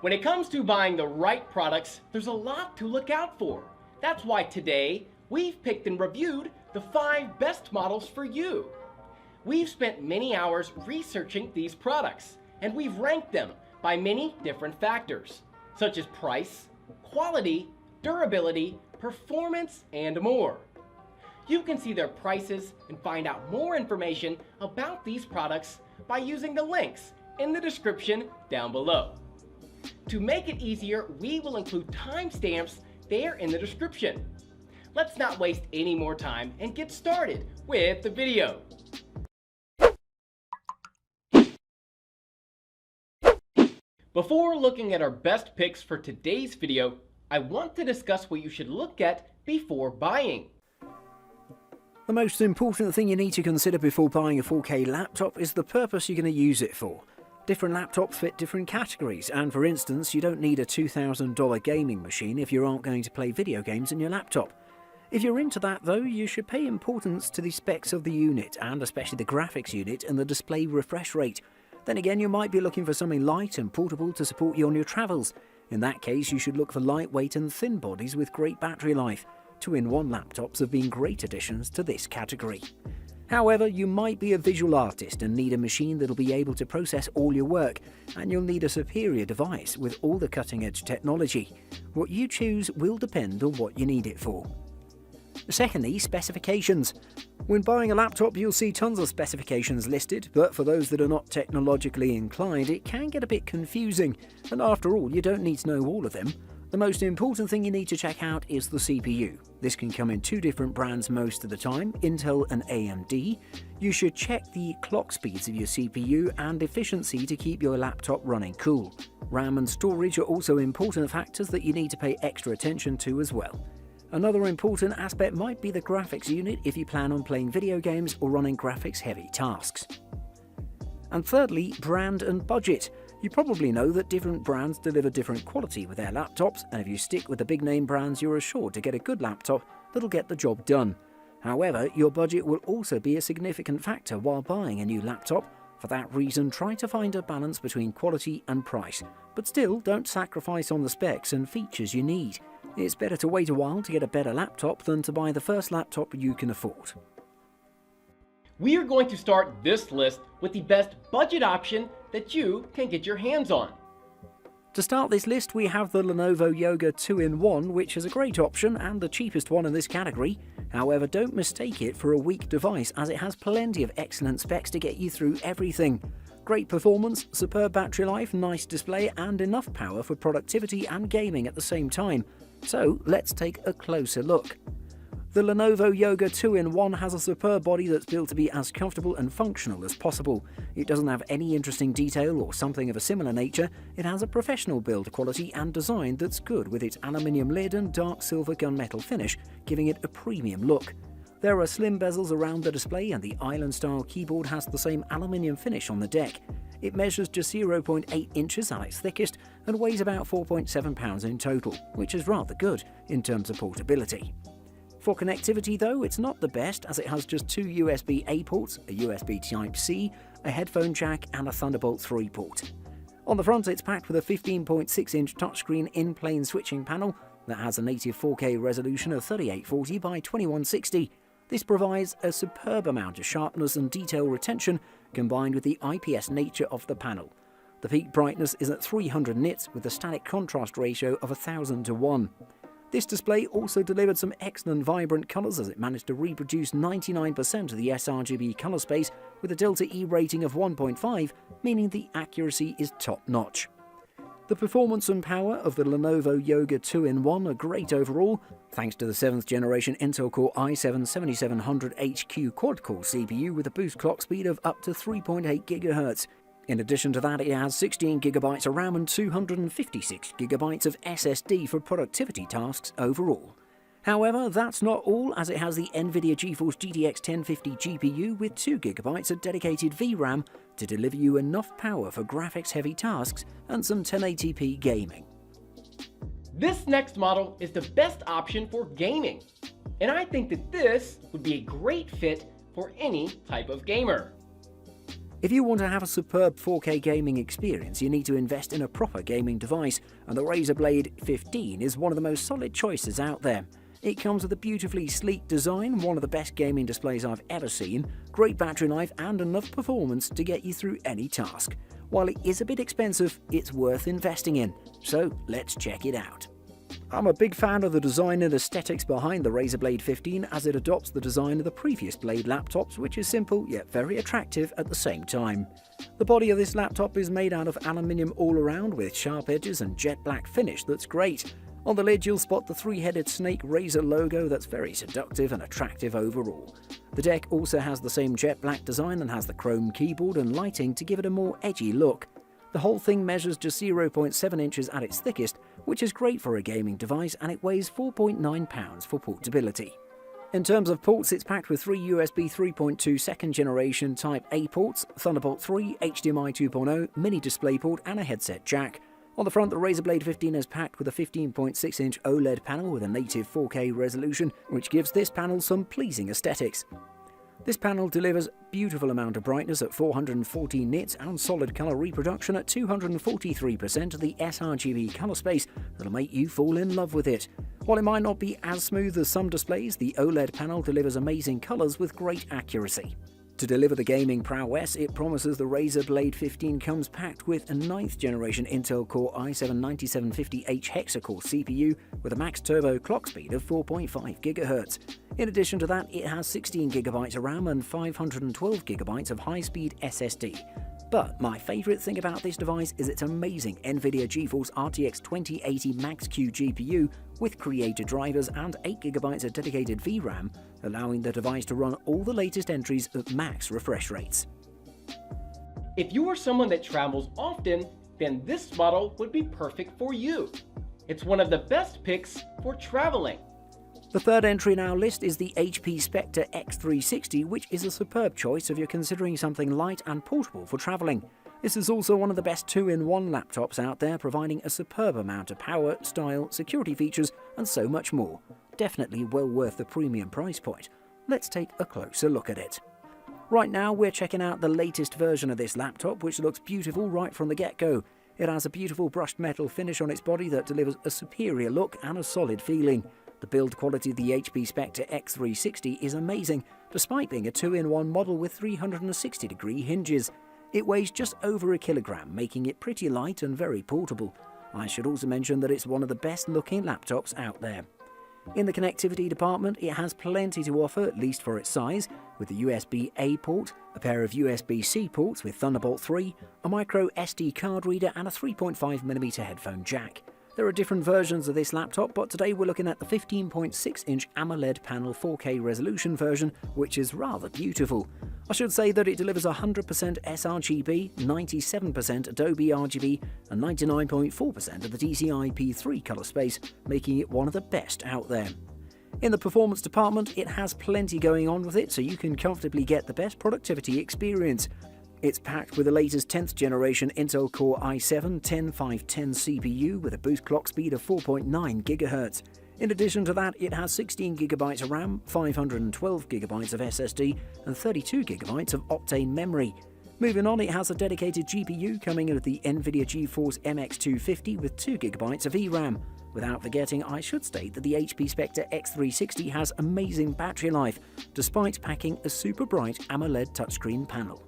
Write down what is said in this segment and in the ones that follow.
When it comes to buying the right products, there's a lot to look out for. That's why today, we've picked and reviewed the 5 best models for you. We've spent many hours researching these products, and we've ranked them by many different factors, such as price, quality, durability, performance, and more. You can see their prices and find out more information about these products by using the links in the description down below. To make it easier, we will include timestamps there in the description. Let's not waste any more time and get started with the video. Before looking at our best picks for today's video, I want to discuss what you should look at before buying. The most important thing you need to consider before buying a 4K laptop is the purpose you're going to use it for. Different laptops fit different categories, and for instance, you don't need a $2,000 gaming machine if you aren't going to play video games in your laptop. If you're into that though, you should pay importance to the specs of the unit, and especially the graphics unit and the display refresh rate. Then again, you might be looking for something light and portable to support you on your travels. In that case, you should look for lightweight and thin bodies with great battery life. 2-in-1 laptops have been great additions to this category. However, you might be a visual artist and need a machine that'll be able to process all your work, and you'll need a superior device with all the cutting-edge technology. What you choose will depend on what you need it for. Secondly, specifications. When buying a laptop, you'll see tons of specifications listed, but for those that are not technologically inclined, it can get a bit confusing, and after all, you don't need to know all of them. The most important thing you need to check out is the CPU. This can come in 2 different brands most of the time, Intel and AMD. You should check the clock speeds of your CPU and efficiency to keep your laptop running cool. RAM and storage are also important factors that you need to pay extra attention to as well. Another important aspect might be the graphics unit if you plan on playing video games or running graphics-heavy tasks. And thirdly, brand and budget. You probably know that different brands deliver different quality with their laptops, and if you stick with the big name brands, you're assured to get a good laptop that'll get the job done. However, your budget will also be a significant factor while buying a new laptop. For that reason, try to find a balance between quality and price, but still don't sacrifice on the specs and features you need. It's better to wait a while to get a better laptop than to buy the first laptop you can afford. We are going to start this list with the best budget option that you can get your hands on. To start this list, we have the Lenovo Yoga 2-in-1, which is a great option and the cheapest one in this category. However, don't mistake it for a weak device, as it has plenty of excellent specs to get you through everything. Great performance, superb battery life, nice display, and enough power for productivity and gaming at the same time. So let's take a closer look. The Lenovo Yoga 2-in-1 has a superb body that's built to be as comfortable and functional as possible. It doesn't have any interesting detail or something of a similar nature. It has a professional build quality and design that's good, with its aluminium lid and dark silver gunmetal finish, giving it a premium look. There are slim bezels around the display, and the island-style keyboard has the same aluminium finish on the deck. It measures just 0.8 inches at its thickest and weighs about 4.7 pounds in total, which is rather good in terms of portability. For connectivity though, it's not the best, as it has just 2 USB-A ports, a USB Type-C, a headphone jack and a Thunderbolt 3 port. On the front, it's packed with a 15.6-inch touchscreen in-plane switching panel that has a native 4K resolution of 3840 by 2160. This provides a superb amount of sharpness and detail retention, combined with the IPS nature of the panel. The peak brightness is at 300 nits with a static contrast ratio of 1000:1. This display also delivered some excellent vibrant colours, as it managed to reproduce 99% of the sRGB colour space with a Delta E rating of 1.5, meaning the accuracy is top-notch. The performance and power of the Lenovo Yoga 2-in-1 are great overall, thanks to the 7th generation Intel Core i7-7700HQ quad-core CPU with a boost clock speed of up to 3.8 GHz. In addition to that, it has 16GB of RAM and 256GB of SSD for productivity tasks overall. However, that's not all, as it has the NVIDIA GeForce GTX 1050 GPU with 2GB of dedicated VRAM to deliver you enough power for graphics-heavy tasks and some 1080p gaming. This next model is the best option for gaming, and I think that this would be a great fit for any type of gamer. If you want to have a superb 4K gaming experience, you need to invest in a proper gaming device, and the Razer Blade 15 is one of the most solid choices out there. It comes with a beautifully sleek design, one of the best gaming displays I've ever seen, great battery life and enough performance to get you through any task. While it is a bit expensive, it's worth investing in, so let's check it out. I'm a big fan of the design and aesthetics behind the Razer Blade 15 as it adopts the design of the previous Blade laptops, which is simple yet very attractive at the same time. The body of this laptop is made out of aluminium all around with sharp edges and jet black finish that's great. On the lid you'll spot the three-headed snake Razer logo that's very seductive and attractive overall. The deck also has the same jet black design and has the chrome keyboard and lighting to give it a more edgy look. The whole thing measures just 0.7 inches at its thickest, which is great for a gaming device, and it weighs 4.9 pounds for portability. In terms of ports, it's packed with 3 USB 3.2 second generation Type A ports, Thunderbolt 3, HDMI 2.0, mini DisplayPort and a headset jack. On the front, the Razer Blade 15 is packed with a 15.6-inch OLED panel with a native 4K resolution, which gives this panel some pleasing aesthetics. This panel delivers beautiful amount of brightness at 414 nits and solid colour reproduction at 243% of the sRGB colour space that'll make you fall in love with it. While it might not be as smooth as some displays, the OLED panel delivers amazing colours with great accuracy. To deliver the gaming prowess, it promises the Razer Blade 15 comes packed with a 9th generation Intel Core i7-9750H hexa-core CPU with a max turbo clock speed of 4.5 GHz. In addition to that, it has 16GB of RAM and 512GB of high-speed SSD. But my favourite thing about this device is its amazing NVIDIA GeForce RTX 2080 Max-Q GPU with creator drivers and 8GB of dedicated VRAM, allowing the device to run all the latest entries at max refresh rates. If you are someone that travels often, then this model would be perfect for you. It's one of the best picks for traveling. The third entry in our list is the HP Spectre X360, which is a superb choice if you're considering something light and portable for travelling. This is also one of the best 2-in-1 laptops out there, providing a superb amount of power, style, security features and so much more. Definitely well worth the premium price point. Let's take a closer look at it. Right now we're checking out the latest version of this laptop, which looks beautiful right from the get-go. It has a beautiful brushed metal finish on its body that delivers a superior look and a solid feeling. The build quality of the HP Spectre X360 is amazing, despite being a 2-in-1 model with 360-degree hinges. It weighs just over a kilogram, making it pretty light and very portable. I should also mention that it's one of the best-looking laptops out there. In the connectivity department, it has plenty to offer, at least for its size, with a USB-A port, a pair of USB-C ports with Thunderbolt 3, a micro SD card reader and a 3.5mm headphone jack. There are different versions of this laptop, but today we're looking at the 15.6-inch AMOLED panel 4K resolution version, which is rather beautiful. I should say that it delivers 100% sRGB, 97% Adobe RGB, and 99.4% of the DCI-P3 colour space, making it one of the best out there. In the performance department, it has plenty going on with it, so you can comfortably get the best productivity experience. It's packed with the latest 10th generation Intel Core i7-10510 CPU with a boost clock speed of 4.9 GHz. In addition to that, it has 16GB of RAM, 512GB of SSD, and 32GB of Optane memory. Moving on, it has a dedicated GPU coming in with the NVIDIA GeForce MX250 with 2GB of VRAM. Without forgetting, I should state that the HP Spectre X360 has amazing battery life, despite packing a super bright AMOLED touchscreen panel.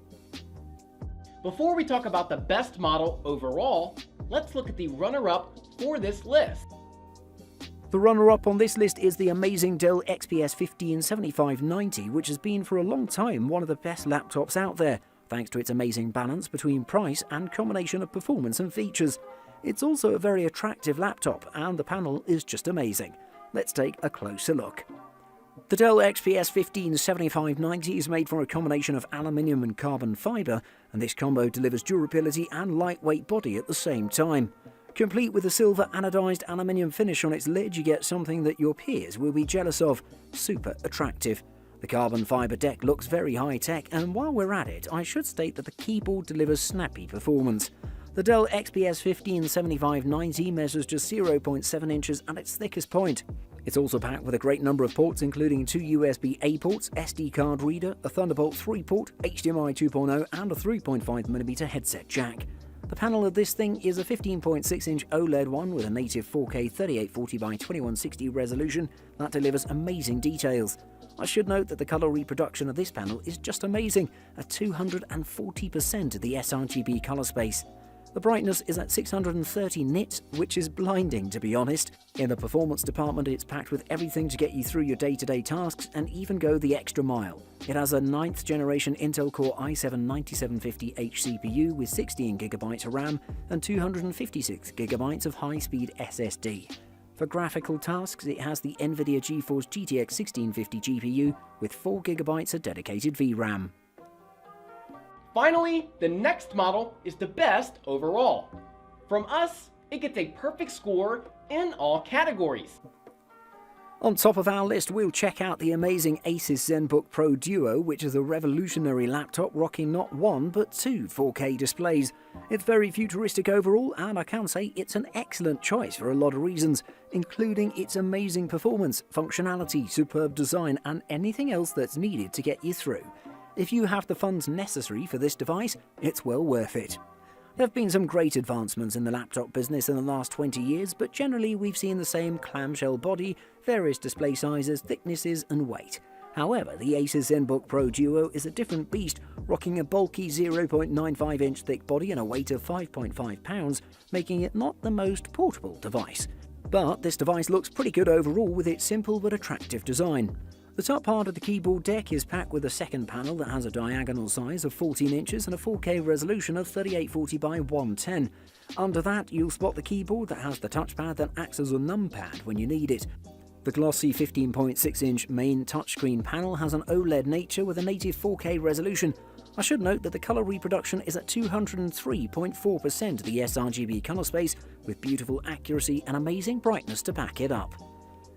Before we talk about the best model overall, let's look at the runner-up for this list. The runner-up on this list is the amazing Dell XPS 157590, which has been for a long time one of the best laptops out there, thanks to its amazing balance between price and combination of performance and features. It's also a very attractive laptop, and the panel is just amazing. Let's take a closer look. The Dell XPS 157590 is made from a combination of aluminium and carbon fibre, and this combo delivers durability and lightweight body at the same time. Complete with a silver anodized aluminium finish on its lid, you get something that your peers will be jealous of. Super attractive. The carbon fibre deck looks very high-tech, and while we're at it, I should state that the keyboard delivers snappy performance. The Dell XPS 157590 measures just 0.7 inches at its thickest point. It's also packed with a great number of ports, including 2 USB-A ports, SD card reader, a Thunderbolt 3 port, HDMI 2.0 and a 3.5mm headset jack. The panel of this thing is a 15.6-inch OLED one with a native 4K 3840x2160 resolution that delivers amazing details. I should note that the colour reproduction of this panel is just amazing, at 240% of the sRGB colour space. The brightness is at 630 nits, which is blinding to be honest. In the performance department, it's packed with everything to get you through your day-to-day tasks and even go the extra mile. It has a 9th generation Intel Core i7-9750H CPU with 16GB of RAM and 256GB of high-speed SSD. For graphical tasks, it has the NVIDIA GeForce GTX 1650 GPU with 4GB of dedicated VRAM. Finally, the next model is the best overall. From us, it gets a perfect score in all categories. On top of our list, we'll check out the amazing Asus ZenBook Pro Duo, which is a revolutionary laptop rocking not one but 2 4K displays. It's very futuristic overall, and I can say it's an excellent choice for a lot of reasons, including its amazing performance, functionality, superb design, and anything else that's needed to get you through. If you have the funds necessary for this device, it's well worth it. There have been some great advancements in the laptop business in the last 20 years, but generally we've seen the same clamshell body, various display sizes, thicknesses and weight. However, the Asus ZenBook Pro Duo is a different beast, rocking a bulky 0.95-inch thick body and a weight of 5.5 pounds, making it not the most portable device. But this device looks pretty good overall with its simple but attractive design. The top part of the keyboard deck is packed with a second panel that has a diagonal size of 14 inches and a 4K resolution of 3840x110. Under that, you'll spot the keyboard that has the touchpad that acts as a numpad when you need it. The glossy 15.6-inch main touchscreen panel has an OLED nature with a native 4K resolution. I should note that the colour reproduction is at 203.4% of the sRGB colour space, with beautiful accuracy and amazing brightness to back it up.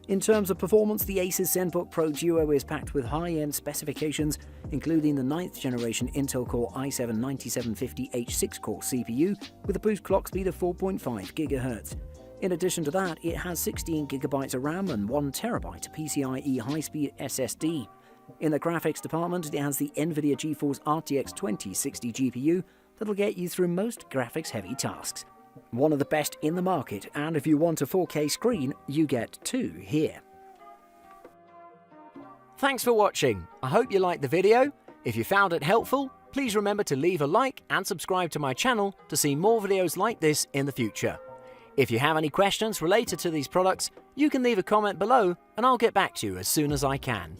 In terms of performance, the Asus ZenBook Pro Duo is packed with high-end specifications, including the 9th generation Intel Core i7-9750H 6-core CPU with a boost clock speed of 4.5 GHz. In addition to that, it has 16GB of RAM and 1TB of PCIe high-speed SSD. In the graphics department, it has the NVIDIA GeForce RTX 2060 GPU that'll get you through most graphics-heavy tasks. One of the best in the market, and if you want a 4K screen, you get 2 here. Thanks for watching. I hope you liked the video. If you found it helpful, please remember to leave a like and subscribe to my channel to see more videos like this in the future. If you have any questions related to these products, you can leave a comment below and I'll get back to you as soon as I can.